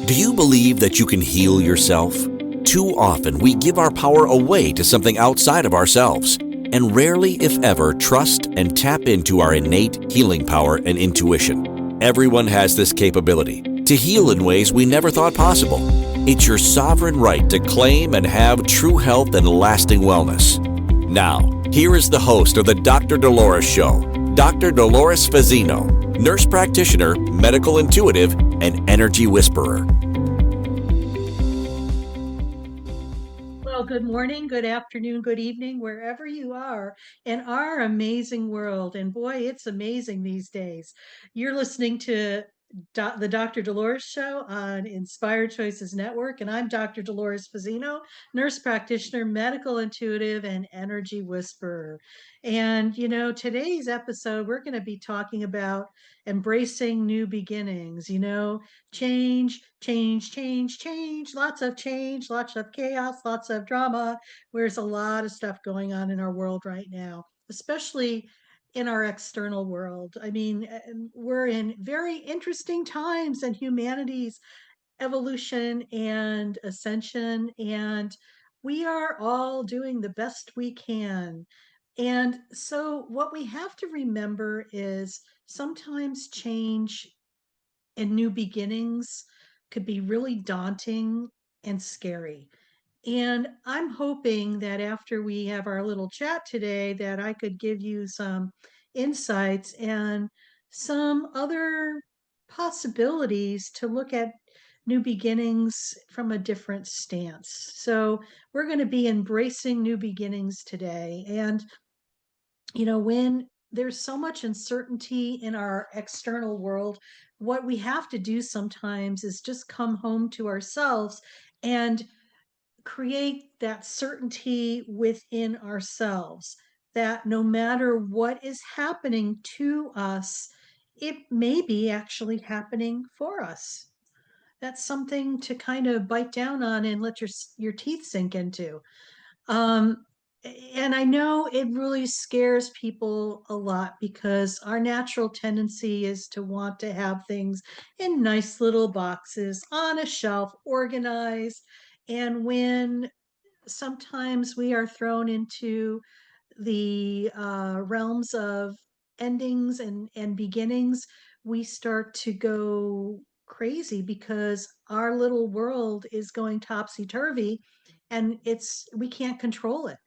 Do you believe that you can heal yourself? Too often we give our power away to something outside of ourselves, and rarely, if ever, trust and tap into our innate healing power and intuition. Everyone has this capability to heal in ways we never thought possible. It's your sovereign right to claim and have true health and lasting wellness. Now, here is the host of the Dr. Dolores Show, Dr. Dolores Fazzino, nurse practitioner, medical intuitive, and energy whisperer. Well, good morning, good afternoon, good evening, wherever you are in our amazing world. And boy, it's amazing these days. You're listening to the Dr. Dolores Show on Inspired Choices Network, and I'm Dr. Dolores Fazzino, nurse practitioner, medical intuitive, and energy whisperer. And today's episode, we're going to be talking about embracing new beginnings. Change, change, change, change, lots of chaos, lots of drama. There's a lot of stuff going on in our world right now, especially in our external world. I mean, we're in very interesting times in humanity's evolution and ascension, and we are all doing the best we can. And so, what we have to remember is sometimes change and new beginnings could be really daunting and scary. And I'm hoping that after we have our little chat today, that I could give you some insights and some other possibilities to look at new beginnings from a different stance. So we're going to be embracing new beginnings today. And when there's so much uncertainty in our external world, what we have to do sometimes is just come home to ourselves and create that certainty within ourselves that no matter what is happening to us, it may be actually happening for us. That's something to kind of bite down on and let your teeth sink into. Um, and I know it really scares people a lot because our natural tendency is to want to have things in nice little boxes on a shelf, organized. And when sometimes we are thrown into the realms of endings and beginnings, we start to go crazy because our little world is going topsy turvy and we can't control it.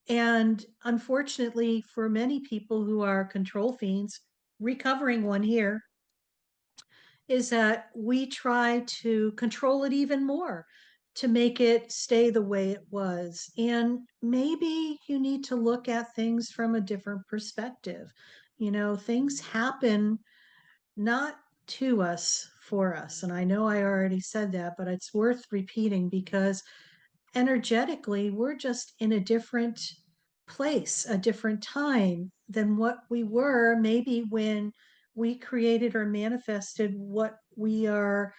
And unfortunately, for many people who are control fiends, recovering one here, is that we try to control it even more to make it stay the way it was. And maybe you need to look at things from a different perspective. Things happen not to us, for us. And I know I already said that, but it's worth repeating because energetically, we're just in a different place, a different time than what we were maybe when we created or manifested what we are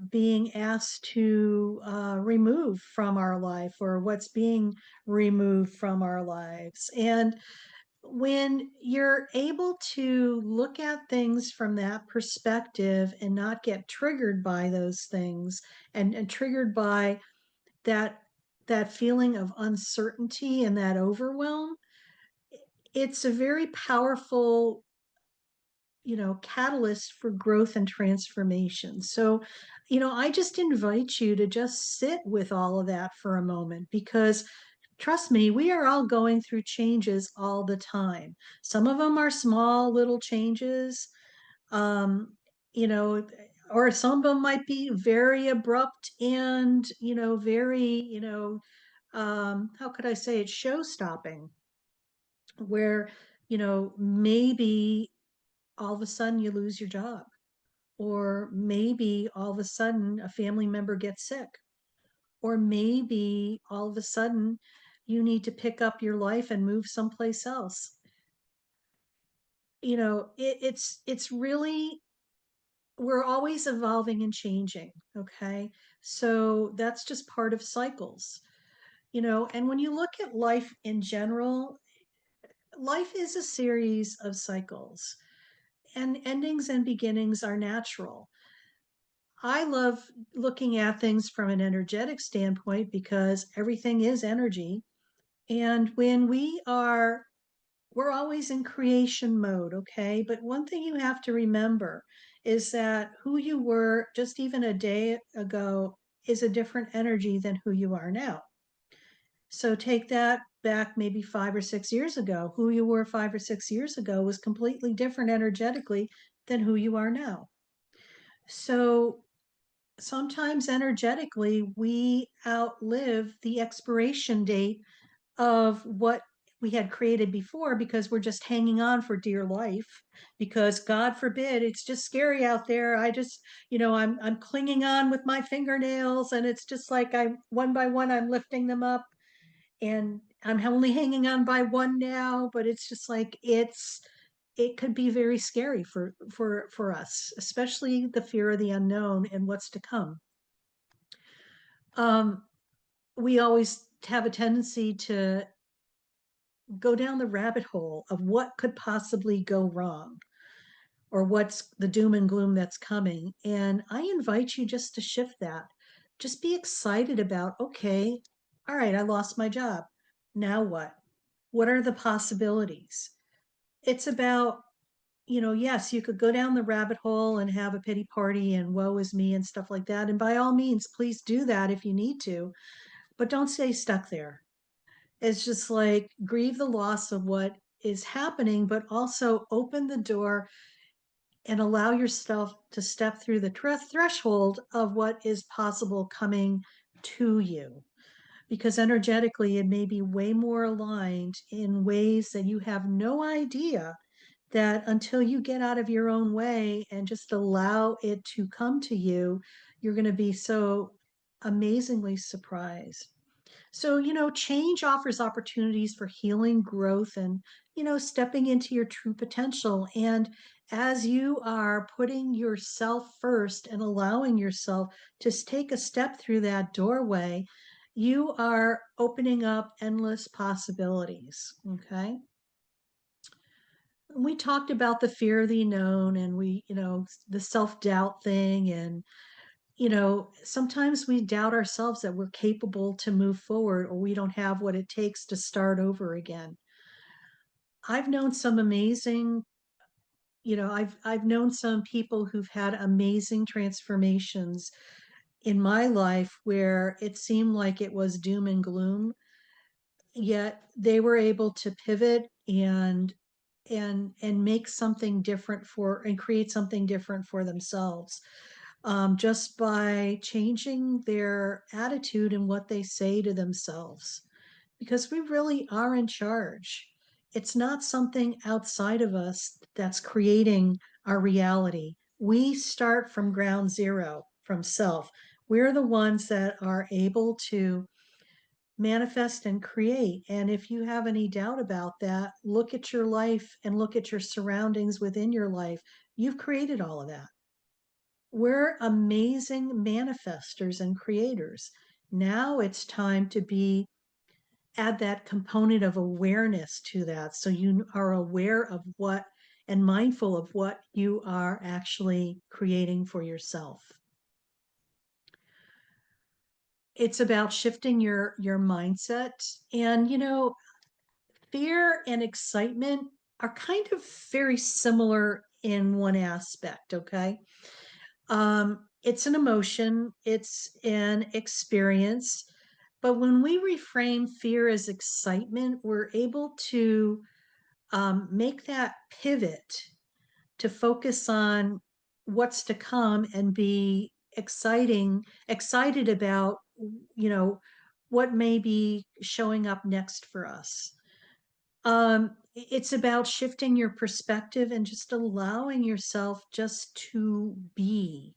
being asked to remove from our life, or what's being removed from our lives. And when you're able to look at things from that perspective and not get triggered by those things, and triggered by that that feeling of uncertainty and that overwhelm, it's a very powerful catalyst for growth and transformation. So I just invite you to just sit with all of that for a moment, because trust me, we are all going through changes all the time. Some of them are small little changes, um you know or some of them might be very abrupt and very how could I say it, show stopping, where maybe all of a sudden you lose your job, or maybe all of a sudden a family member gets sick, or maybe all of a sudden you need to pick up your life and move someplace else. It's really, we're always evolving and changing. Okay, so that's just part of cycles. And when you look at life in general, life is a series of cycles, and endings and beginnings are natural. I love looking at things from an energetic standpoint because everything is energy. And when we're always in creation mode, okay? But one thing you have to remember is that who you were just even a day ago is a different energy than who you are now. So take that back maybe 5 or 6 years ago. Who you were 5 or 6 years ago was completely different energetically than who you are now. So sometimes energetically, we outlive the expiration date of what we had created before because we're just hanging on for dear life because God forbid it's just scary out there. I just, I'm clinging on with my fingernails and it's just like I'm one by one I'm lifting them up and I'm only hanging on by one now, but it's just like it could be very scary for us, especially the fear of the unknown and what's to come. Um, we always have a tendency to go down the rabbit hole of what could possibly go wrong or what's the doom and gloom that's coming. And I invite you just to shift that. Just be excited about, okay, all right, I lost my job. Now what? What are the possibilities? It's about, yes, you could go down the rabbit hole and have a pity party and woe is me and stuff like that. And by all means, please do that if you need to, but don't stay stuck there. It's just like grieve the loss of what is happening, but also open the door and allow yourself to step through the threshold of what is possible coming to you. Because energetically, it may be way more aligned in ways that you have no idea that until you get out of your own way and just allow it to come to you, you're going to be so amazingly surprised. So, change offers opportunities for healing, growth, and, stepping into your true potential. And as you are putting yourself first and allowing yourself to take a step through that doorway, you are opening up endless possibilities. Okay. We talked about the fear of the unknown and the self doubt thing. And sometimes we doubt ourselves that we're capable to move forward or we don't have what it takes to start over again. I've known some amazing, I've known some people who've had amazing transformations in my life where it seemed like it was doom and gloom, yet they were able to pivot and make something different for and create something different for themselves, just by changing their attitude and what they say to themselves. Because we really are in charge. It's not something outside of us that's creating our reality. We start from ground zero, from self. We're the ones that are able to manifest and create. And if you have any doubt about that, look at your life and look at your surroundings within your life. You've created all of that. We're amazing manifestors and creators. Now it's time to add that component of awareness to that so you are aware of what and mindful of what you are actually creating for yourself. It's about shifting your mindset. And fear and excitement are kind of very similar in one aspect, okay? It's an emotion, it's an experience. But when we reframe fear as excitement, we're able to make that pivot to focus on what's to come and be excited about, you know, what may be showing up next for us. It's about shifting your perspective and just allowing yourself just to be,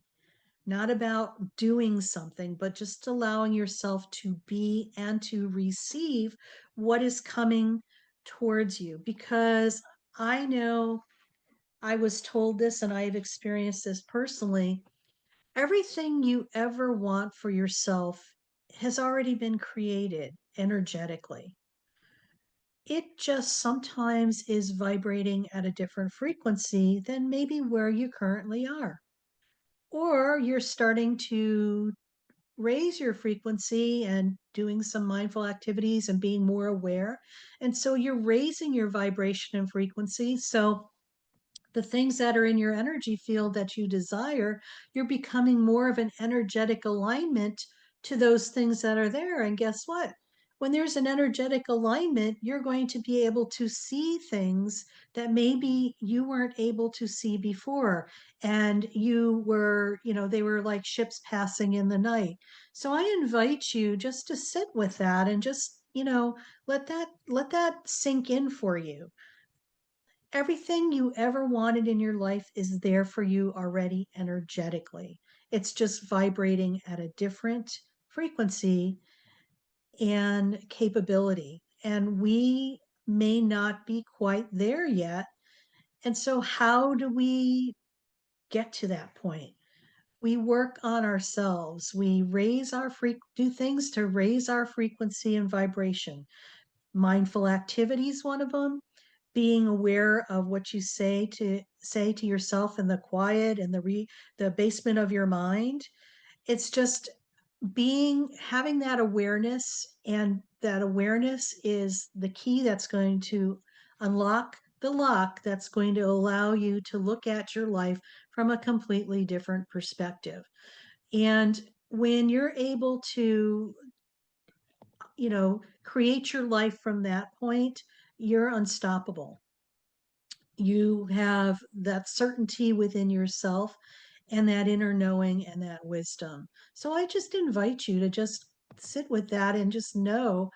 not about doing something, but just allowing yourself to be and to receive what is coming towards you. Because I know I was told this and I have experienced this personally. Everything you ever want for yourself has already been created energetically. It just sometimes is vibrating at a different frequency than maybe where you currently are. or you're starting to raise your frequency and doing some mindful activities and being more aware. And so you're raising your vibration and frequency. So the things that are in your energy field that you desire, you're becoming more of an energetic alignment to those things that are there. And guess what? When there's an energetic alignment, you're going to be able to see things that maybe you weren't able to see before. And you were, they were like ships passing in the night. So I invite you just to sit with that and just, let that sink in for you. Everything you ever wanted in your life is there for you already energetically. It's just vibrating at a different frequency and capability. And we may not be quite there yet. And so, how do we get to that point? We work on ourselves. We do things to raise our frequency and vibration. Mindful activity is one of them. Being aware of what you say to yourself in the quiet and the basement of your mind. It's just having that awareness, and that awareness is the key that's going to unlock the lock that's going to allow you to look at your life from a completely different perspective. And when you're able to create your life from that point, you're unstoppable. You have that certainty within yourself and that inner knowing and that wisdom. So I just invite you to just sit with that and just know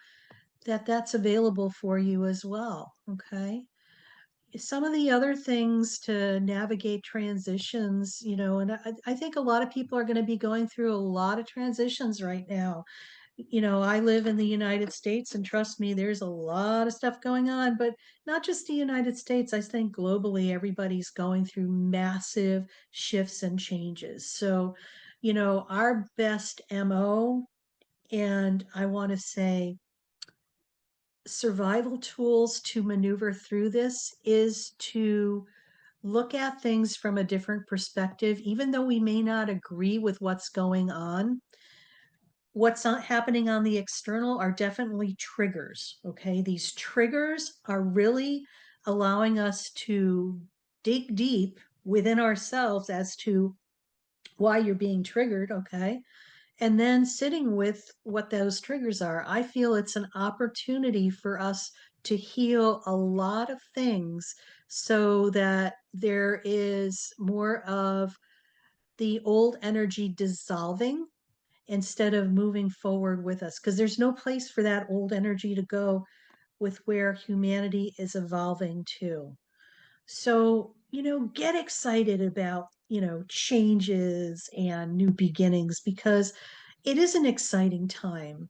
that that's available for you as well. Okay. Some of the other things to navigate transitions, and I think a lot of people are going to be going through a lot of transitions right now. I live in the United States, and trust me, there's a lot of stuff going on, but not just the United States. I think globally, everybody's going through massive shifts and changes. So, our best MO, and I want to say survival tools to maneuver through this, is to look at things from a different perspective, even though we may not agree with what's going on. What's not happening on the external are definitely triggers. Okay. These triggers are really allowing us to dig deep within ourselves as to why you're being triggered. Okay. And then sitting with what those triggers are. I feel it's an opportunity for us to heal a lot of things so that there is more of the old energy dissolving instead of moving forward with us, because there's no place for that old energy to go with where humanity is evolving to. So, get excited about, changes and new beginnings, because it is an exciting time.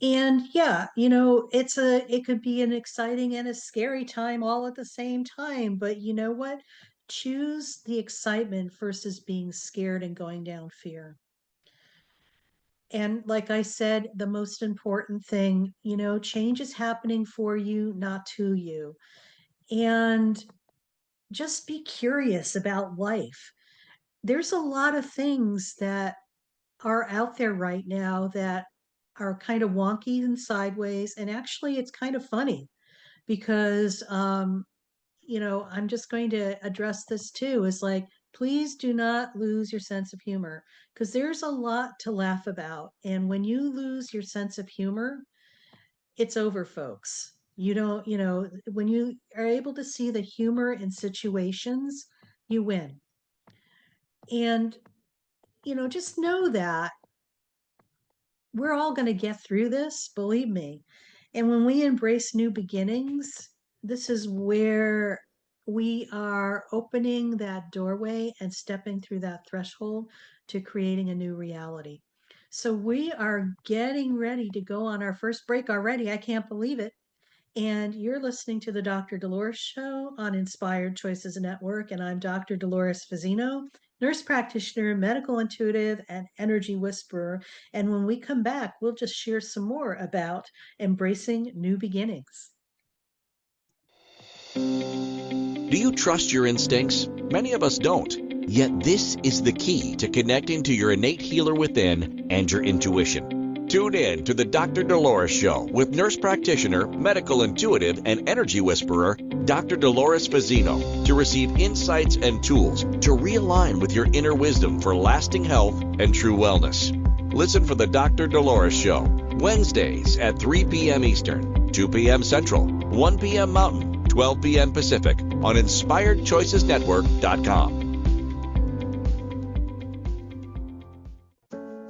And yeah, it could be an exciting and a scary time all at the same time, but you know what? Choose the excitement versus being scared and going down fear. And like I said, the most important thing, change is happening for you, not to you. And just be curious about life. There's a lot of things that are out there right now that are kind of wonky and sideways. And actually, it's kind of funny because, I'm just going to address this too, is like, please do not lose your sense of humor, because there's a lot to laugh about. And when you lose your sense of humor, it's over, folks. You don't, when you are able to see the humor in situations, you win. And, just know that we're all going to get through this, believe me. And when we embrace new beginnings, this is where we are opening that doorway and stepping through that threshold to creating a new reality. So we are getting ready to go on our first break already. I can't believe it. And you're listening to the Dr. Dolores Show on Inspired Choices Network. And I'm Dr. Dolores Fazzino, nurse practitioner, medical intuitive, and energy whisperer. And when we come back, we'll just share some more about embracing new beginnings. Do you trust your instincts? Many of us don't. Yet this is the key to connecting to your innate healer within and your intuition. Tune in to the Dr. Dolores Show with nurse practitioner, medical intuitive, and energy whisperer, Dr. Dolores Fazzino, to receive insights and tools to realign with your inner wisdom for lasting health and true wellness. Listen for the Dr. Dolores Show, Wednesdays at 3 p.m. Eastern, 2 p.m. Central, 1 p.m. Mountain, 12 p.m. Pacific on InspiredChoicesNetwork.com.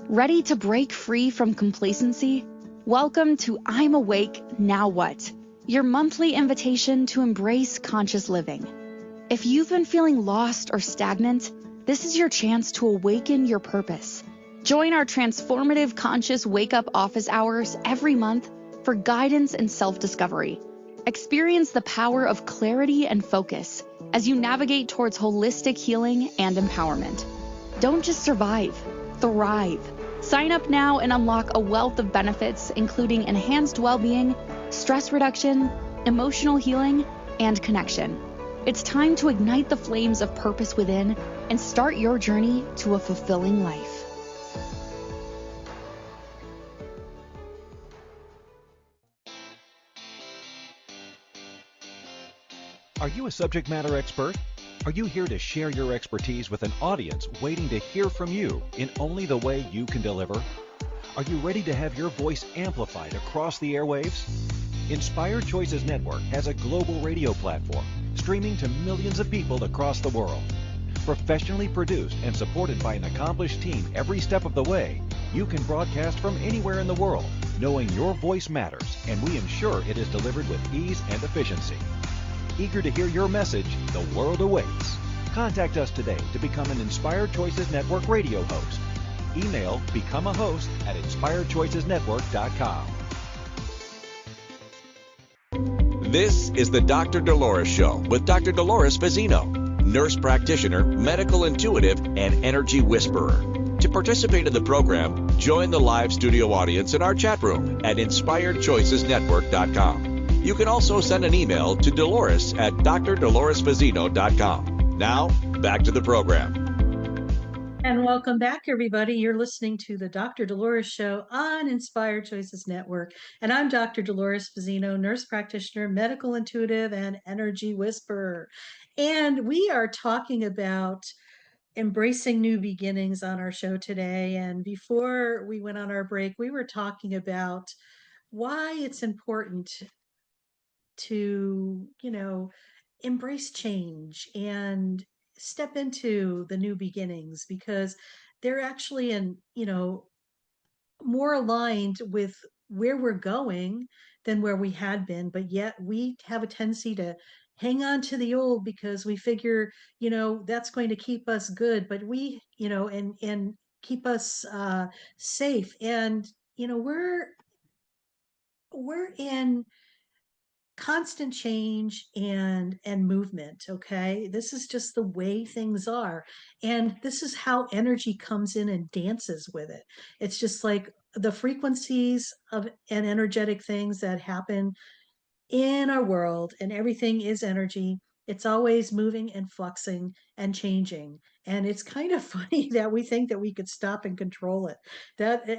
Ready to break free from complacency? Welcome to I'm Awake, Now What? Your monthly invitation to embrace conscious living. If you've been feeling lost or stagnant, this is your chance to awaken your purpose. Join our transformative conscious wake-up office hours every month for guidance and self-discovery. Experience the power of clarity and focus as you navigate towards holistic healing and empowerment. Don't just survive, thrive. Sign up now and unlock a wealth of benefits, including enhanced well-being, stress reduction, emotional healing, and connection. It's time to ignite the flames of purpose within and start your journey to a fulfilling life. Are you a subject matter expert? Are you here to share your expertise with an audience waiting to hear from you in only the way you can deliver? Are you ready to have your voice amplified across the airwaves? Inspired Choices Network has a global radio platform streaming to millions of people across the world. Professionally produced and supported by an accomplished team every step of the way, you can broadcast from anywhere in the world, knowing your voice matters, and we ensure it is delivered with ease and efficiency. Eager to hear your message, the world awaits. Contact us today to become an Inspired Choices Network radio host. Email become a host at inspiredchoicesnetwork.com. This is the Dr. Dolores Show with Dr. Dolores Fazzino, nurse practitioner, medical intuitive, and energy whisperer. To participate in the program, join the live studio audience in our chat room at inspiredchoicesnetwork.com. You can also send an email to Dolores at drdoloresfazzino.com. Now, back to the program. And welcome back, everybody. You're listening to the Dr. Dolores Show on Inspired Choices Network. And I'm Dr. Dolores Fazzino, nurse practitioner, medical intuitive, and energy whisperer. And we are talking about embracing new beginnings on our show today. And before we went on our break, we were talking about why it's important to, embrace change and step into the new beginnings because they're actually more aligned with where we're going than where we had been, but yet we have a tendency to hang on to the old because we figure, that's going to keep us good, but and keep us safe. And, we're in constant change and movement. Okay, this is just the way things are, and this is how energy comes in and dances with it. It's just like the frequencies of and energetic things that happen in our world, and everything is energy. It's always moving and fluxing and changing. And it's kind of funny that we think that we could stop and control it.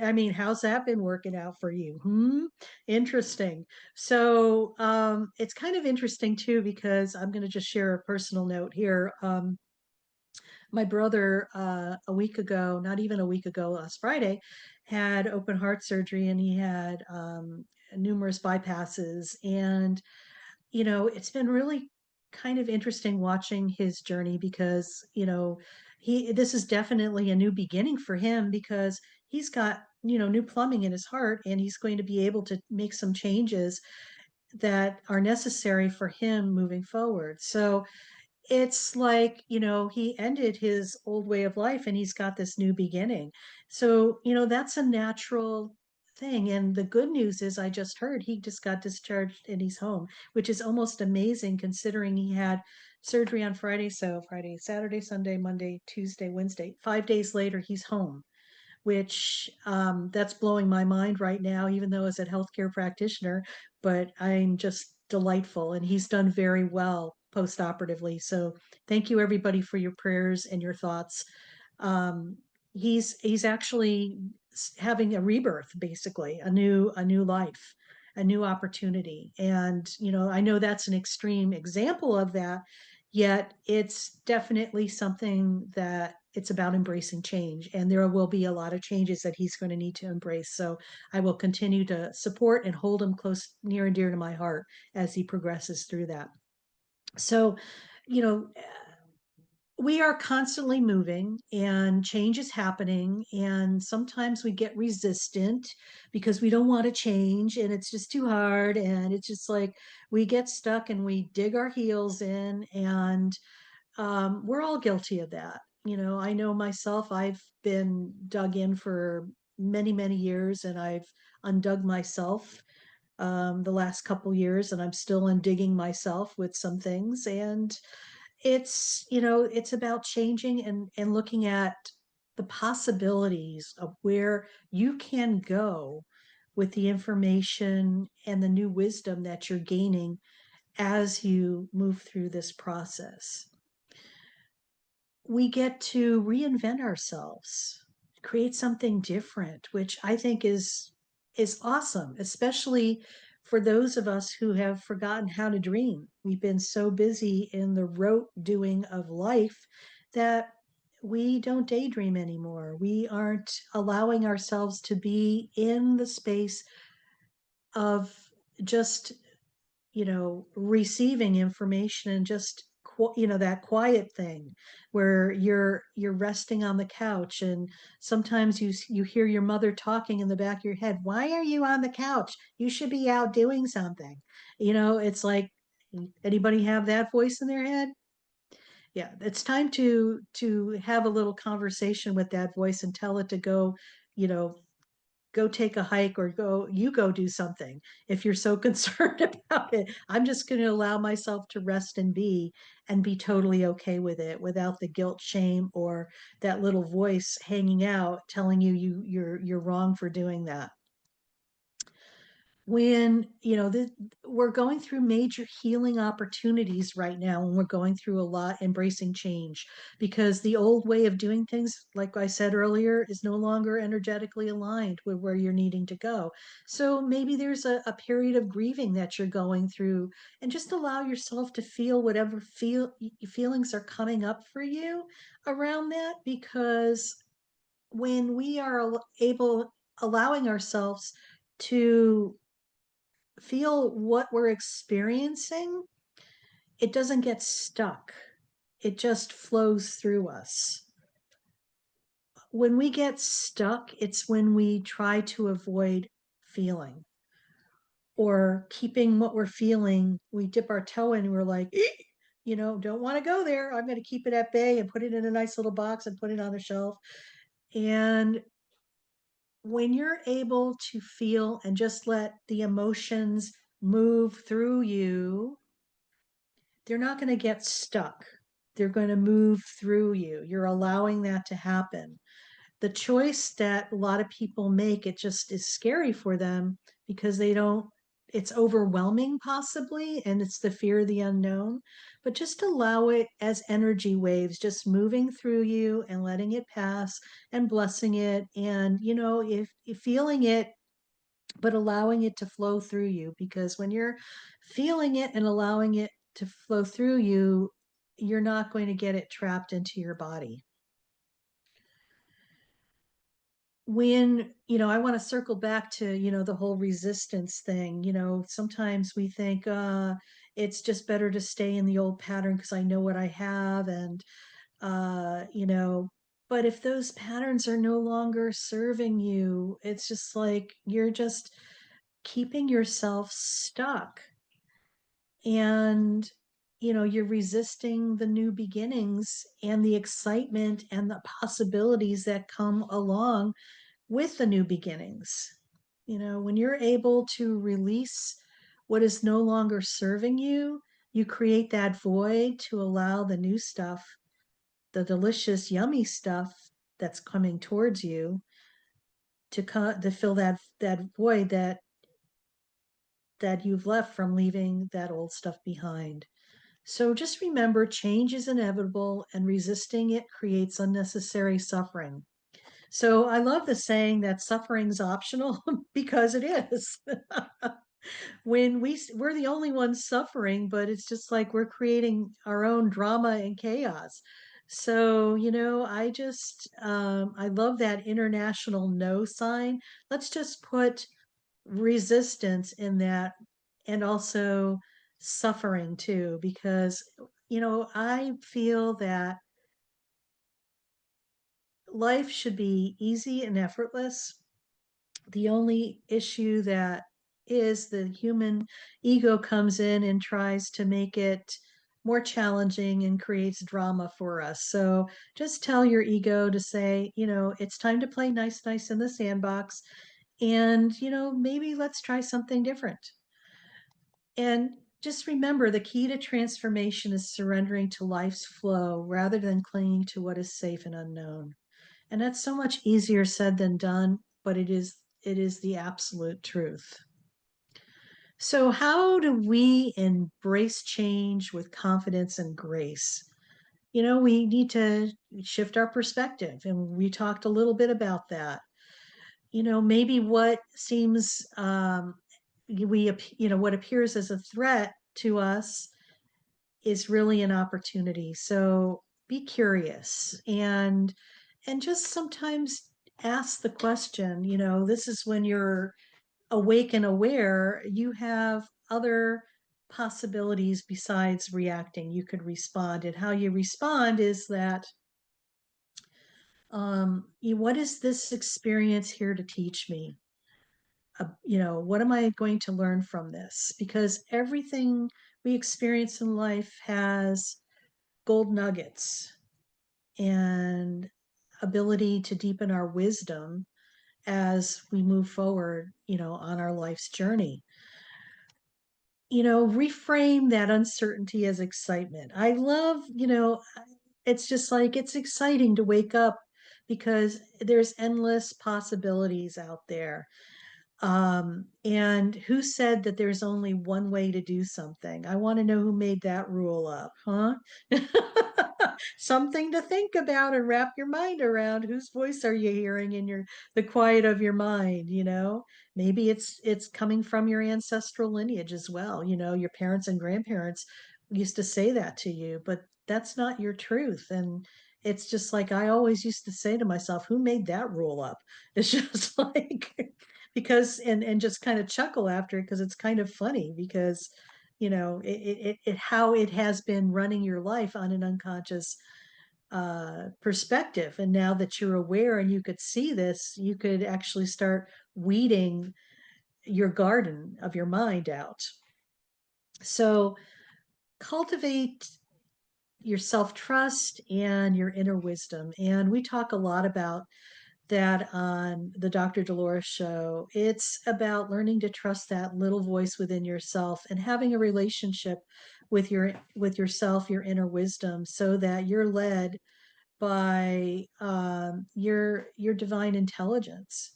I mean, how's that been working out for you? Interesting. So it's kind of interesting too, because I'm going to just share a personal note here. My brother, a week ago, not even a week ago, last Friday, had open heart surgery, and he had numerous bypasses. And it's been really kind of interesting watching his journey because, this is definitely a new beginning for him because he's got, new plumbing in his heart, and he's going to be able to make some changes that are necessary for him moving forward. So it's like, he ended his old way of life and he's got this new beginning. So, that's a natural thing. And the good news is, I just heard he just got discharged and he's home, which is almost amazing considering he had surgery on Friday. So, Friday, Saturday, Sunday, Monday, Tuesday, Wednesday, 5 days later, he's home, which that's blowing my mind right now, even though as a healthcare practitioner, but I'm just delightful. And he's done very well post-operatively. So thank you everybody for your prayers and your thoughts. Um, he's actually having a rebirth, basically, a new life, a new opportunity. And, I know that's an extreme example of that, yet it's definitely something that it's about embracing change. And there will be a lot of changes that he's going to need to embrace. So I will continue to support and hold him close, near and dear to my heart as he progresses through that. So, you know, we are constantly moving and change is happening. And sometimes we get resistant because we don't want to change and it's just too hard. And it's just like we get stuck and we dig our heels in. And we're all guilty of that. I know myself, I've been dug in for many, many years and I've undug myself the last couple years, and I'm still undigging myself with some things. And it's about changing and looking at the possibilities of where you can go with the information and the new wisdom that you're gaining as you move through this process. We get to reinvent ourselves, create something different, which I think is awesome, especially for those of us who have forgotten how to dream. We've been so busy in the rote doing of life that we don't daydream anymore. We aren't allowing ourselves to be in the space of just receiving information and just that quiet thing where you're resting on the couch, and sometimes you hear your mother talking in the back of your head, why are you on the couch, you should be out doing something. It's like, anybody have that voice in their head? Yeah, it's time to have a little conversation with that voice and tell it to you know go take a hike, or go do something. If you're so concerned about it, I'm just going to allow myself to rest and be totally okay with it, without the guilt, shame, or that little voice hanging out telling you're wrong for doing that. When we're going through major healing opportunities right now, and we're going through a lot, embracing change, because the old way of doing things, like I said earlier, is no longer energetically aligned with where you're needing to go. So maybe there's a period of grieving that you're going through, and just allow yourself to feel whatever feelings are coming up for you around that. Because when we are allowing ourselves to feel what we're experiencing, it doesn't get stuck. It just flows through us. When we get stuck, it's when we try to avoid feeling or keeping what we're feeling. We dip our toe in and we're like, don't want to go there. I'm going to keep it at bay and put it in a nice little box and put it on a shelf. And when you're able to feel and just let the emotions move through you, they're not going to get stuck. They're going to move through you. You're allowing that to happen. The choice that a lot of people make, it just is scary for them because it's overwhelming possibly, and it's the fear of the unknown. But just allow it as energy waves, just moving through you and letting it pass and blessing it. And, if feeling it, but allowing it to flow through you, because when you're feeling it and allowing it to flow through you, you're not going to get it trapped into your body. When, I want to circle back to, the whole resistance thing. Sometimes we think, it's just better to stay in the old pattern because I know what I have. And, but if those patterns are no longer serving you, it's just like you're just keeping yourself stuck. And you're resisting the new beginnings and the excitement and the possibilities that come along with the new beginnings. When you're able to release what is no longer serving you, you create that void to allow the new stuff, the delicious, yummy stuff that's coming towards you, to fill that void that you've left from leaving that old stuff behind. So just remember, change is inevitable and resisting it creates unnecessary suffering. So I love the saying that suffering's optional because it is. When we're the only ones suffering, but it's just like we're creating our own drama and chaos. So, I love that international no sign. Let's just put resistance in that, and also suffering too, because I feel that life should be easy and effortless. The only issue that is the human ego comes in and tries to make it more challenging and creates drama for us. So just tell your ego to say, it's time to play nice, nice in the sandbox. And, maybe let's try something different. And just remember, the key to transformation is surrendering to life's flow rather than clinging to what is safe and unknown. And that's so much easier said than done, but it is the absolute truth. So how do we embrace change with confidence and grace? We need to shift our perspective, and we talked a little bit about that. Maybe what seems what appears as a threat to us is really an opportunity. So be curious, and just sometimes ask the question. This is when you're awake and aware, you have other possibilities besides reacting. You could respond, and how you respond is that, what is this experience here to teach me? What am I going to learn from this? Because everything we experience in life has gold nuggets and ability to deepen our wisdom as we move forward, on our life's journey. Reframe that uncertainty as excitement. I love, it's just like it's exciting to wake up because there's endless possibilities out there. And who said that there's only one way to do something? I want to know who made that rule up, huh? Something to think about and wrap your mind around. Whose voice are you hearing in the quiet of your mind, Maybe it's coming from your ancestral lineage as well. Your parents and grandparents used to say that to you, but that's not your truth. And it's just like I always used to say to myself, who made that rule up? It's just like because and just kind of chuckle after it because it's kind of funny because it how it has been running your life on an unconscious perspective. And now that you're aware and you could see this, you could actually start weeding your garden of your mind out. So cultivate your self-trust and your inner wisdom. And we talk a lot about that on the Dr. Dolores Show. It's about learning to trust that little voice within yourself and having a relationship with yourself, your inner wisdom, so that you're led by your divine intelligence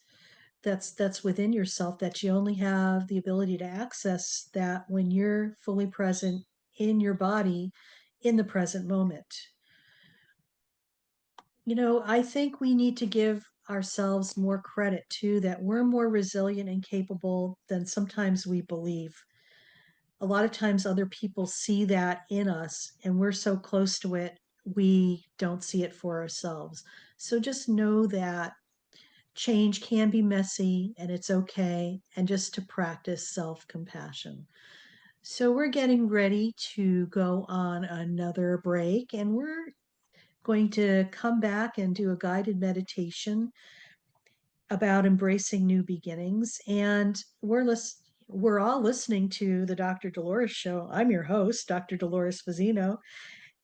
that's within yourself, that you only have the ability to access that when you're fully present in your body in the present moment. I think we need to give ourselves more credit too, that we're more resilient and capable than sometimes we believe. A lot of times other people see that in us and we're so close to it, we don't see it for ourselves. So just know that change can be messy and it's okay, and just to practice self-compassion. So we're getting ready to go on another break, and we're going to come back and do a guided meditation about embracing new beginnings. And we're all listening to the Dr. Dolores Show. I'm your host, Dr. Dolores Fazzino,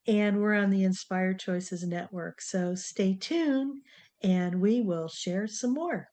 and we're on the Inspired Choices Network. So stay tuned and we will share some more.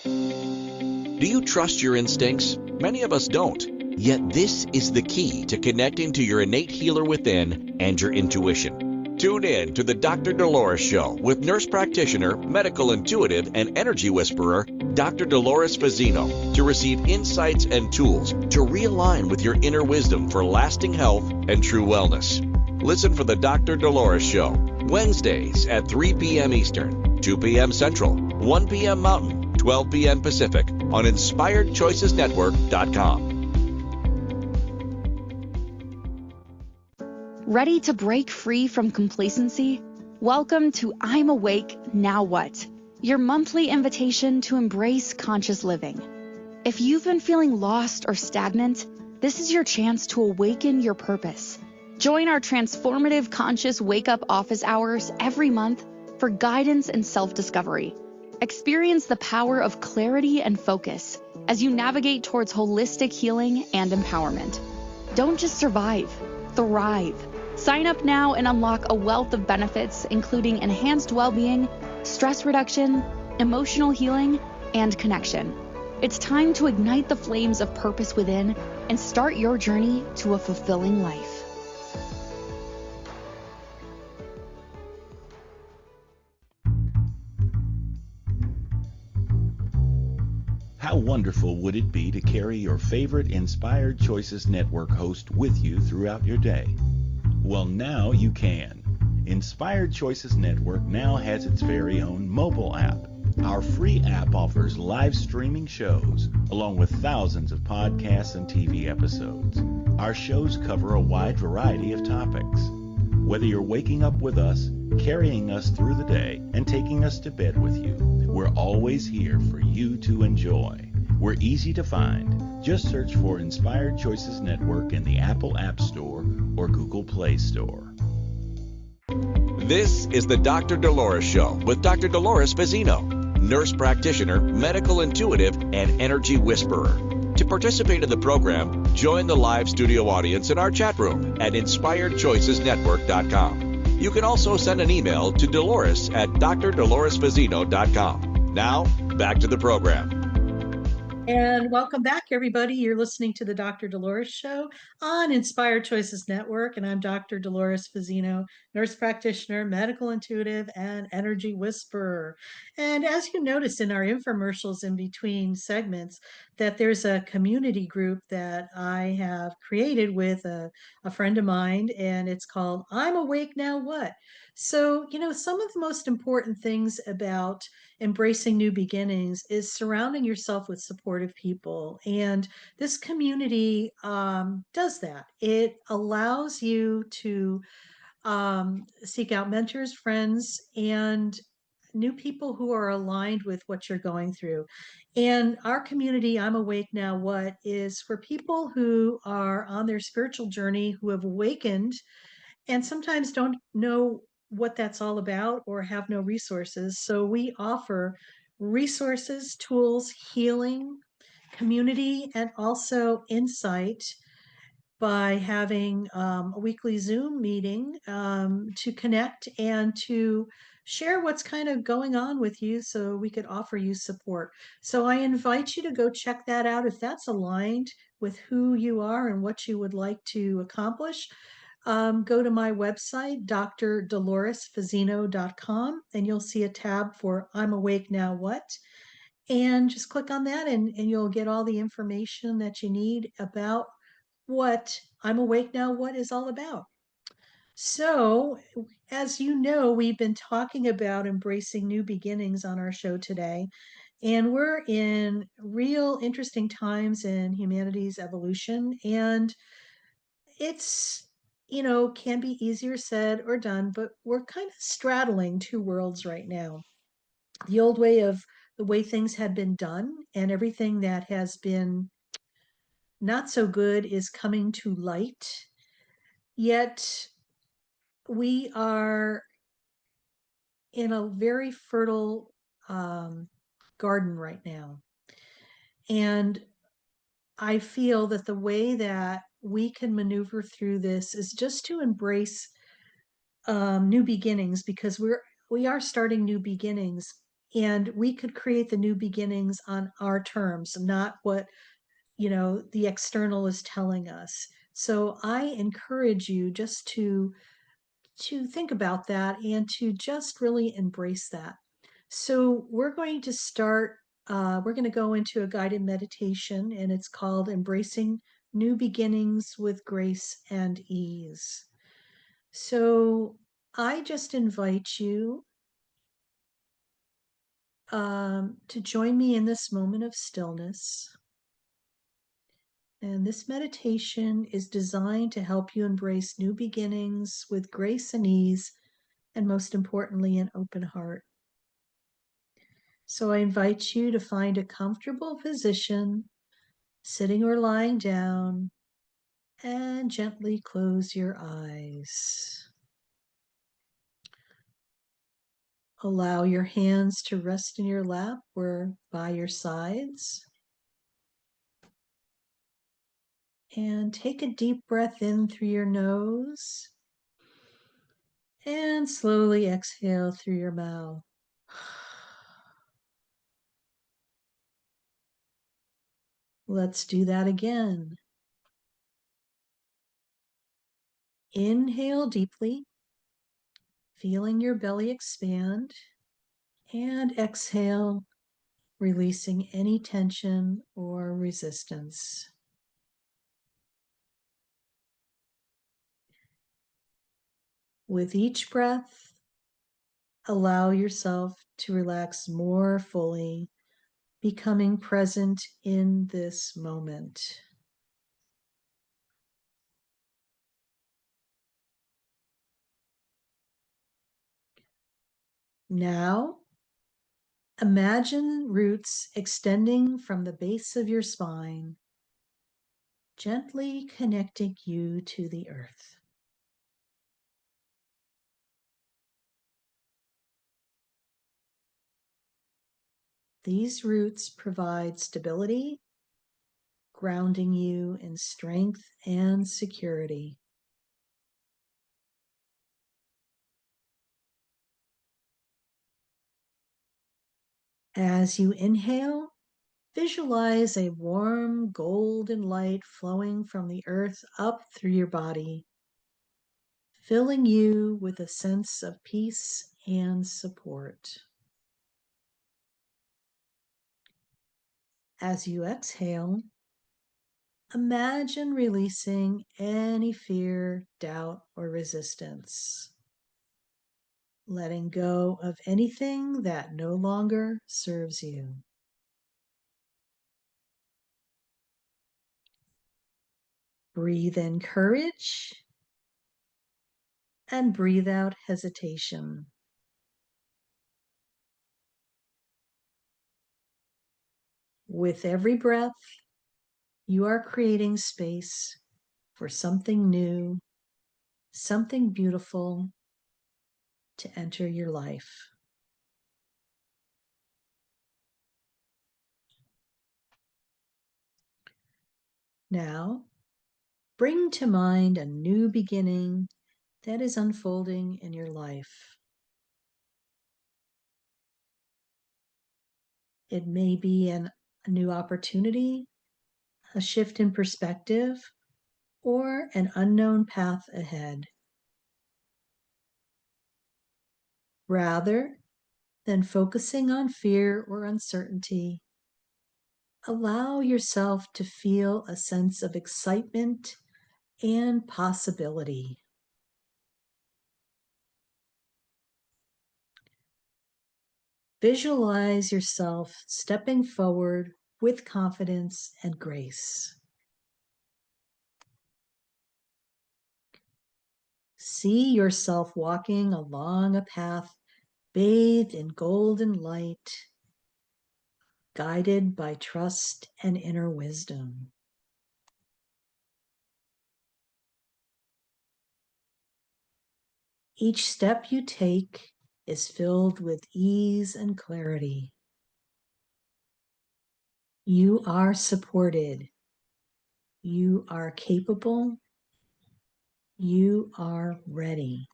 Do you trust your instincts? Many of us don't. Yet this is the key to connecting to your innate healer within and your intuition. Tune in to the Dr. Dolores Show with nurse practitioner, medical intuitive, and energy whisperer, Dr. Dolores Fazzino, to receive insights and tools to realign with your inner wisdom for lasting health and true wellness. Listen for the Dr. Dolores Show, Wednesdays at 3 p.m. Eastern, 2 p.m. Central, 1 p.m. Mountain, 12 p.m. Pacific on InspiredChoicesNetwork.com. Ready to break free from complacency? Welcome to I'm Awake, Now What? Your monthly invitation to embrace conscious living. If you've been feeling lost or stagnant, this is your chance to awaken your purpose. Join our transformative conscious wake-up office hours every month for guidance and self-discovery. Experience the power of clarity and focus as you navigate towards holistic healing and empowerment. Don't just survive, thrive. Sign up now and unlock a wealth of benefits, including enhanced well-being, stress reduction, emotional healing, and connection. It's time to ignite the flames of purpose within and start your journey to a fulfilling life. How wonderful would it be to carry your favorite Inspired Choices Network host with you throughout your day? Well, now you can. Inspired Choices Network now has its very own mobile app. Our free app offers live streaming shows, along with thousands of podcasts and TV episodes. Our shows cover a wide variety of topics. Whether you're waking up with us, carrying us through the day, and taking us to bed with you, we're always here for you to enjoy. We're easy to find. Just search for Inspired Choices Network in the Apple App Store or Google Play Store. This is the Dr. Dolores Show with Dr. Dolores Fazzino, nurse practitioner, medical intuitive, and energy whisperer. To participate in the program, join the live studio audience in our chat room at InspiredChoicesNetwork.com. You can also send an email to Dolores at drdoloresfazzino.com. Now, back to the program. And welcome back, everybody. You're listening to the Dr. Dolores Show on Inspired Choices Network, and I'm Dr. Dolores Fazzino, nurse practitioner, medical intuitive, and energy whisperer. And as you notice in our infomercials in between segments, that there's a community group that I have created with a friend of mine, and it's called I'm Awake Now What? So, some of the most important things about embracing new beginnings is surrounding yourself with supportive people. And this community does that. It allows you to seek out mentors, friends, and new people who are aligned with what you're going through. And our community, I'm Awake Now What, is for people who are on their spiritual journey, who have awakened and sometimes don't know what that's all about or have no resources. So we offer resources, tools, healing, community, and also insight by having a weekly Zoom meeting to connect and to share what's kind of going on with you so we could offer you support. So I invite you to go check that out if that's aligned with who you are and what you would like to accomplish. Go to my website, drdoloresfazzino.com, and you'll see a tab for I'm Awake Now What? And just click on that and you'll get all the information that you need about what I'm Awake Now What is all about. So, as you know, we've been talking about embracing new beginnings on our show today. And we're in real interesting times in humanity's evolution. And it's, can be easier said or done, but we're kind of straddling two worlds right now. The old way of the way things had been done and everything that has been not so good is coming to light. Yet we are in a very fertile garden right now. And I feel that the way that we can maneuver through this is just to embrace new beginnings, because we are starting new beginnings, and we could create the new beginnings on our terms, not what the external is telling us. So I encourage you just to think about that and to just really embrace that. So we're going to start, we're going to go into a guided meditation, and it's called Embracing New Beginnings with Grace and Ease. So I just invite you to join me in this moment of stillness. And this meditation is designed to help you embrace new beginnings with grace and ease, and most importantly, an open heart. So I invite you to find a comfortable position, sitting or lying down, and gently close your eyes. Allow your hands to rest in your lap or by your sides. And take a deep breath in through your nose and slowly exhale through your mouth. Let's do that again. Inhale deeply, feeling your belly expand, and exhale, releasing any tension or resistance. With each breath, allow yourself to relax more fully, becoming present in this moment. Now, imagine roots extending from the base of your spine, gently connecting you to the earth. These roots provide stability, grounding you in strength and security. As you inhale, visualize a warm golden light flowing from the earth up through your body, filling you with a sense of peace and support. As you exhale, imagine releasing any fear, doubt, or resistance, letting go of anything that no longer serves you. Breathe in courage and breathe out hesitation. With every breath, you are creating space for something new, something beautiful to enter your life. Now, bring to mind a new beginning that is unfolding in your life. It may be a new opportunity, a shift in perspective, or an unknown path ahead. Rather than focusing on fear or uncertainty, allow yourself to feel a sense of excitement and possibility. Visualize yourself stepping forward with confidence and grace. See yourself walking along a path bathed in golden light, guided by trust and inner wisdom. Each step you take is filled with ease and clarity. You are supported. You are capable. You are ready.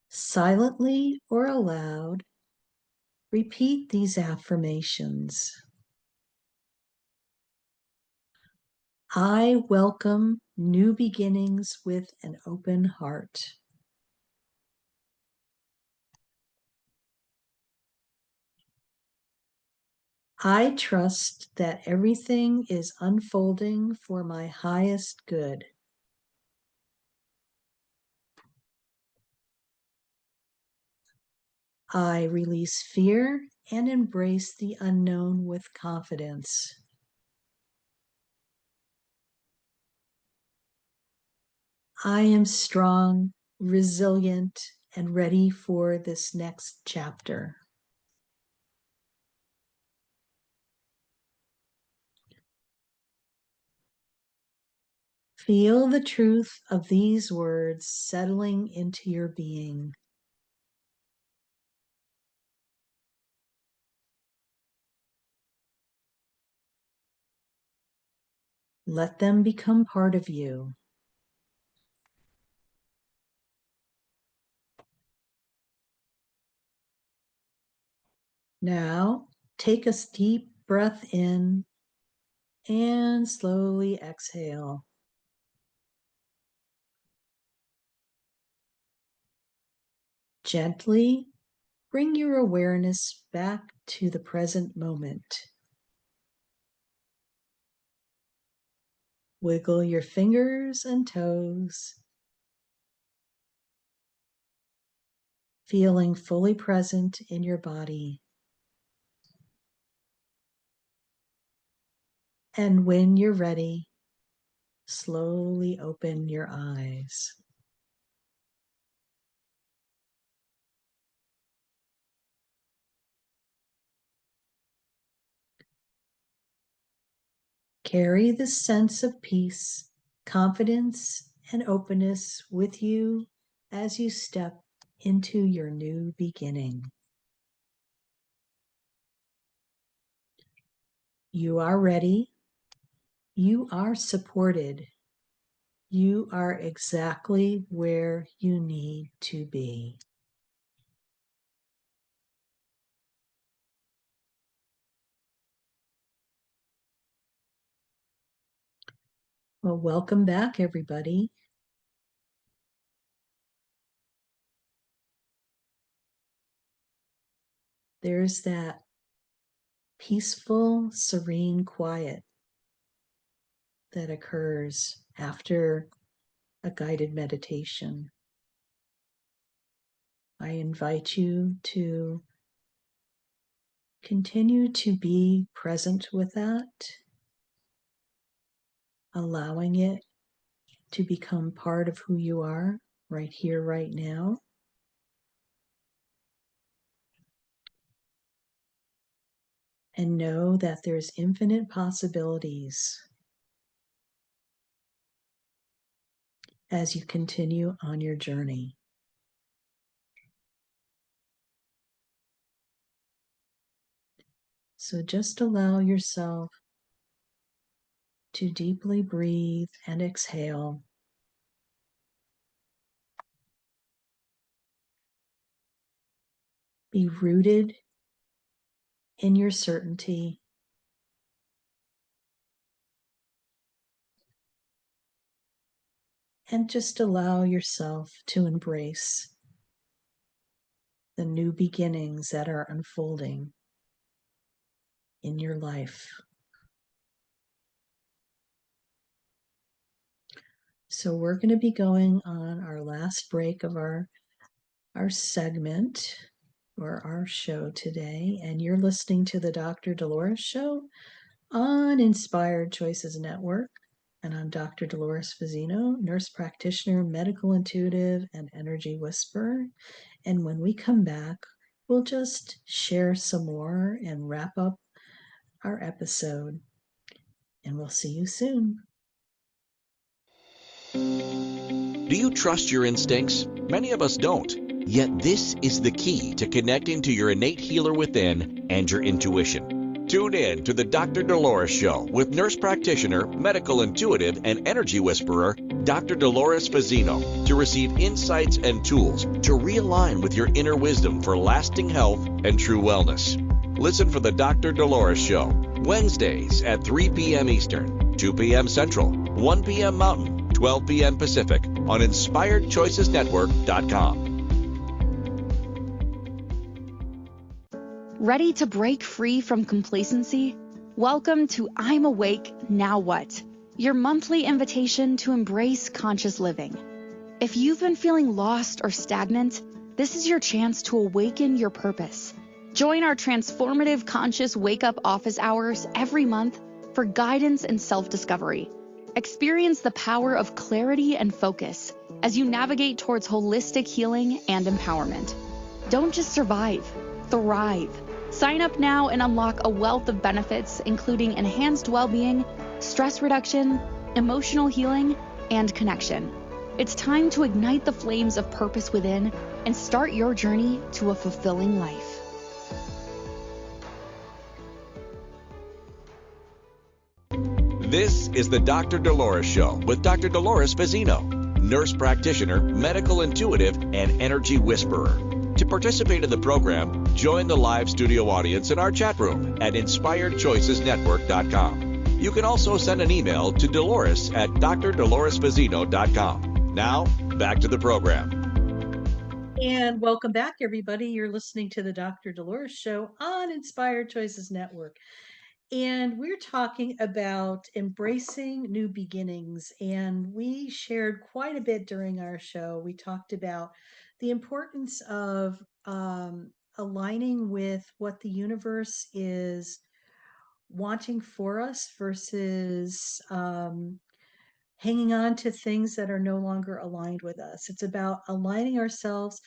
Silently or aloud, repeat these affirmations. I welcome new beginnings with an open heart. I trust that everything is unfolding for my highest good. I release fear and embrace the unknown with confidence. I am strong, resilient, and ready for this next chapter. Feel the truth of these words settling into your being. Let them become part of you. Now, take a deep breath in and slowly exhale. Gently bring your awareness back to the present moment. Wiggle your fingers and toes, feeling fully present in your body. And when you're ready, slowly open your eyes. Carry this sense of peace, confidence, and openness with you as you step into your new beginning. You are ready. You are supported. You are exactly where you need to be. Well, welcome back, everybody. There's that peaceful, serene quiet that occurs after a guided meditation. I invite you to continue to be present with that, allowing it to become part of who you are right here, right now. And know that there's infinite possibilities as you continue on your journey. So just allow yourself to deeply breathe and exhale. Be rooted in your certainty. And just allow yourself to embrace the new beginnings that are unfolding in your life. So we're going to be going on our last break of our segment or our show today, and you're listening to the Dr. Dolores Show on Inspired Choices Network. And I'm Dr. Dolores Fazzino, nurse practitioner, medical intuitive, and energy whisperer. And when we come back, we'll just share some more and wrap up our episode. And we'll see you soon. Do you trust your instincts? Many of us don't. Yet this is the key to connecting to your innate healer within and your intuition. Tune in to the Dr. Dolores Show with nurse practitioner, medical intuitive, and energy whisperer, Dr. Dolores Fazzino, to receive insights and tools to realign with your inner wisdom for lasting health and true wellness. Listen for the Dr. Dolores Show, Wednesdays at 3 p.m. Eastern, 2 p.m. Central, 1 p.m. Mountain, 12 p.m. Pacific on InspiredChoicesNetwork.com. Ready to break free from complacency? Welcome to I'm Awake, Now What? Your monthly invitation to embrace conscious living. If you've been feeling lost or stagnant, this is your chance to awaken your purpose. Join our transformative conscious wake-up office hours every month for guidance and self-discovery. Experience the power of clarity and focus as you navigate towards holistic healing and empowerment. Don't just survive, thrive. Sign up now and unlock a wealth of benefits, including enhanced well-being, stress reduction, emotional healing, and connection. It's time to ignite the flames of purpose within and start your journey to a fulfilling life. This is the Dr. Dolores Show with Dr. Dolores Fazzino, nurse practitioner, medical intuitive, and energy whisperer. To participate in the program, join the live studio audience in our chat room at InspiredChoicesNetwork.com. You can also send an email to Dolores at drdoloresfazzino.com. Now, back to the program. And welcome back, everybody. You're listening to the Dr. Dolores Show on Inspired Choices Network. And we're talking about embracing new beginnings. And we shared quite a bit during our show. We talked about the importance of aligning with what the universe is wanting for us versus hanging on to things that are no longer aligned with us. It's about aligning ourselves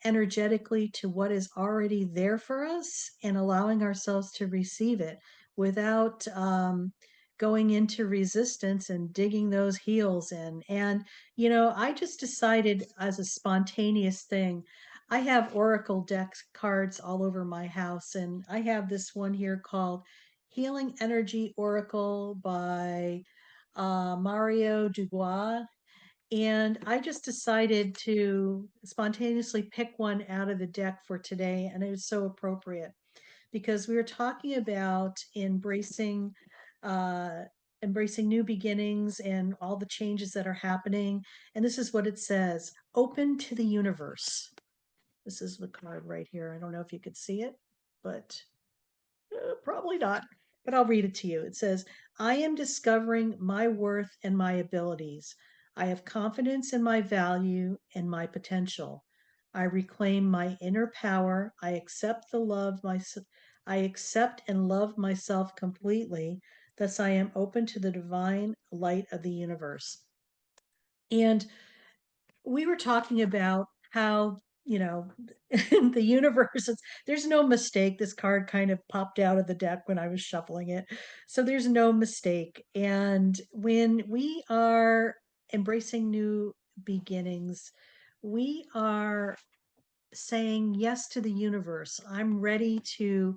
energetically to what is already there for us and allowing ourselves to receive it without going into resistance and digging those heels in. And, I just decided as a spontaneous thing, I have Oracle deck cards all over my house, and I have this one here called Healing Energy Oracle by Mario Dubois. And I just decided to spontaneously pick one out of the deck for today. And it was so appropriate because we were talking about uh, embracing new beginnings and all the changes that are happening. And this is what it says: open to the universe. This is the card right here. I don't know if you could see it, but probably not, but I'll read it to you. It says, I am discovering my worth and my abilities. I have confidence in my value and my potential. I reclaim my inner power. I accept and love myself completely. Thus I am open to the divine light of the universe. And we were talking about how, in the universe, there's no mistake. This card kind of popped out of the deck when I was shuffling it. So there's no mistake. And when we are embracing new beginnings, we are saying yes to the universe. I'm ready to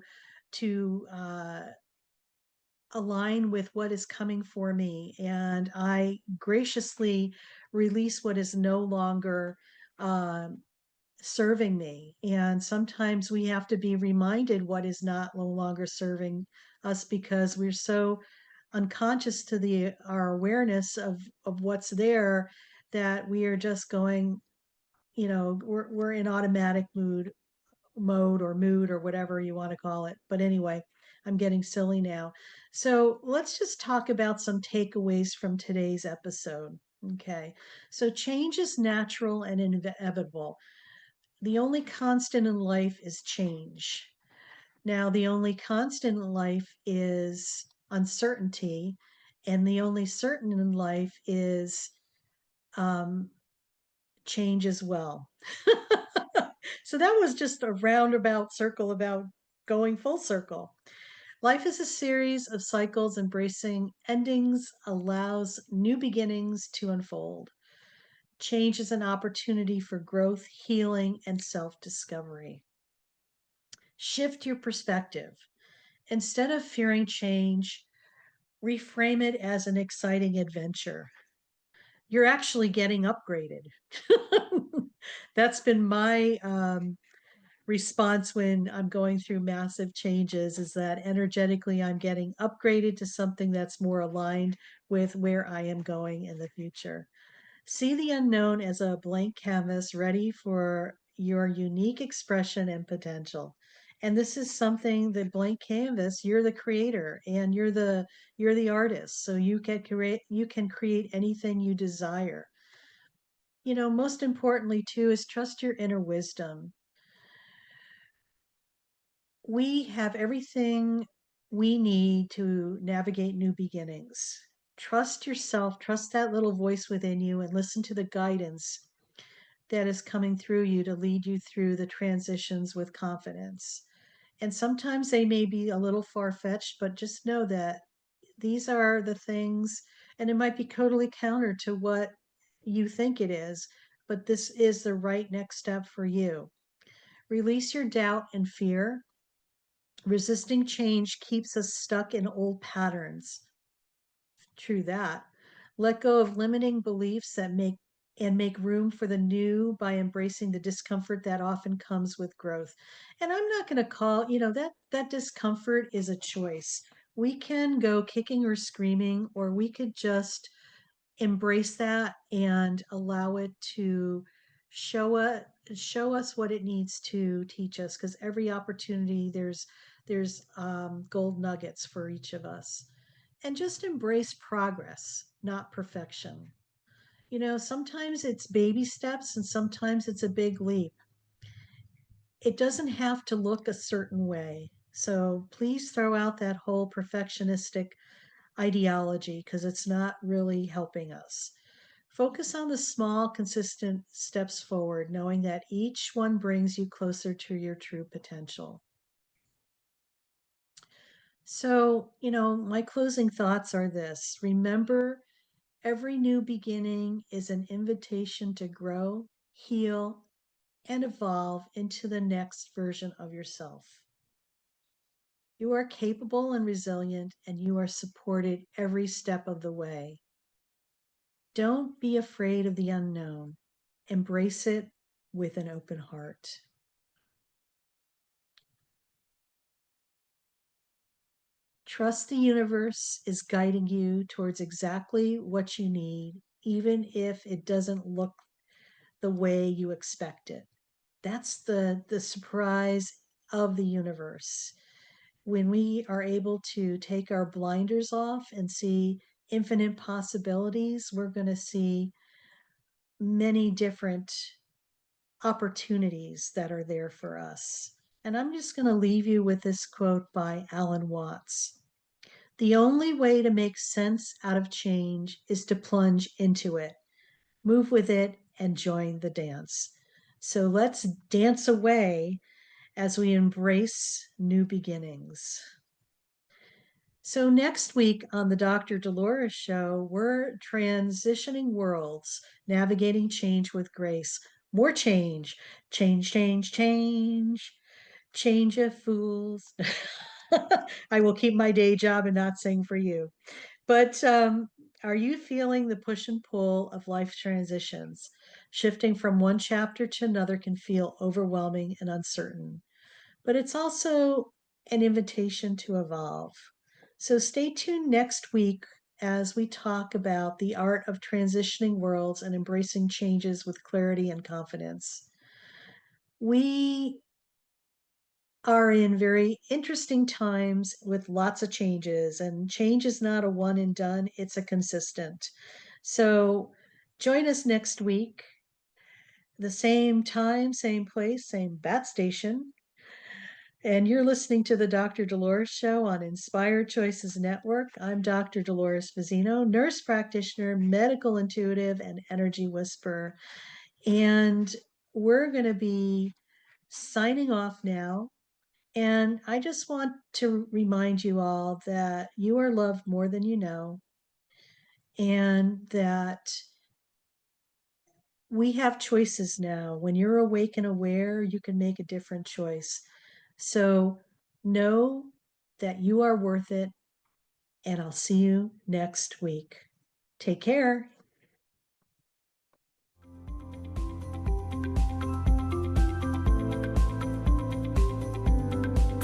align with what is coming for me, and I graciously release what is no longer um, serving me. And sometimes we have to be reminded what is no longer serving us because we're so unconscious to our awareness of what's there that we are just going, we're in automatic mode or mood or whatever you want to call it. But anyway, I'm getting silly now. So let's just talk about some takeaways from today's episode. Okay. So change is natural and inevitable. The only constant in life is change. Now, the only constant in life is uncertainty, and the only certain in life is um, change as well. So that was just a roundabout circle about going full circle. Life is a series of cycles. Embracing endings allows new beginnings to unfold. Change is an opportunity for growth, healing, and self discovery. Shift your perspective. Instead of fearing change, reframe it as an exciting adventure. You're actually getting upgraded. That's been my response when I'm going through massive changes is that energetically I'm getting upgraded to something that's more aligned with where I am going in the future. See the unknown as a blank canvas ready for your unique expression and potential. And this is something, the blank canvas, you're the creator and you're the artist. So you can create anything you desire. Most importantly too is trust your inner wisdom. We have everything we need to navigate new beginnings. Trust yourself, trust that little voice within you, and listen to the guidance that is coming through you to lead you through the transitions with confidence. And sometimes they may be a little far fetched, but just know that these are the things, and it might be totally counter to what you think it is, but this is the right next step for you. Release your doubt and fear. Resisting change keeps us stuck in old patterns. True that. Let go of limiting beliefs that make room for the new by embracing the discomfort that often comes with growth. And I'm not going to call, that discomfort is a choice. We can go kicking or screaming, or we could just embrace that and allow it to show us show us what it needs to teach us, because every opportunity there's gold nuggets for each of us. And just embrace progress, not perfection. Sometimes it's baby steps and sometimes it's a big leap. It doesn't have to look a certain way, so please throw out that whole perfectionistic ideology because it's not really helping us. Focus on the small, consistent steps forward, knowing that each one brings you closer to your true potential. So, my closing thoughts are this: remember, every new beginning is an invitation to grow, heal, and evolve into the next version of yourself. You are capable and resilient, and you are supported every step of the way. Don't be afraid of the unknown. Embrace it with an open heart. Trust the universe is guiding you towards exactly what you need, even if it doesn't look the way you expect it. That's the surprise of the universe. When we are able to take our blinders off and see infinite possibilities, we're going to see many different opportunities that are there for us. And I'm just going to leave you with this quote by Alan Watts. The only way to make sense out of change is to plunge into it, move with it, and join the dance. So let's dance away as we embrace new beginnings. So, next week on the Dr. Dolores Show, we're transitioning worlds, navigating change with grace. More change, change, change, change, change of fools. I will keep my day job and not sing for you. But are you feeling the push and pull of life transitions? Shifting from one chapter to another can feel overwhelming and uncertain, but it's also an invitation to evolve. So stay tuned next week as we talk about the art of transitioning worlds and embracing changes with clarity and confidence. We are in very interesting times with lots of changes, and change is not a one and done, it's a consistent. So join us next week, the same time, same place, same bat station. And you're listening to the Dr. Dolores Show on Inspired Choices Network. I'm Dr. Dolores Fazzino, nurse practitioner, medical intuitive, and energy whisperer. And we're going to be signing off now. And I just want to remind you all that you are loved more than you know, and that we have choices now. When you're awake and aware, you can make a different choice. So know that you are worth it, and I'll see you next week. Take care.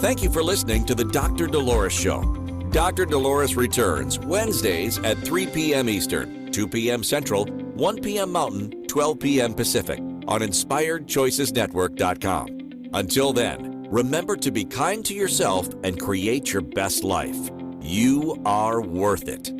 Thank you for listening to the Dr. Dolores Show. Dr. Dolores returns Wednesdays at 3 p.m. Eastern, 2 p.m. Central, 1 p.m. Mountain, 12 p.m. Pacific on InspiredChoicesNetwork.com. Until then, remember to be kind to yourself and create your best life. You are worth it.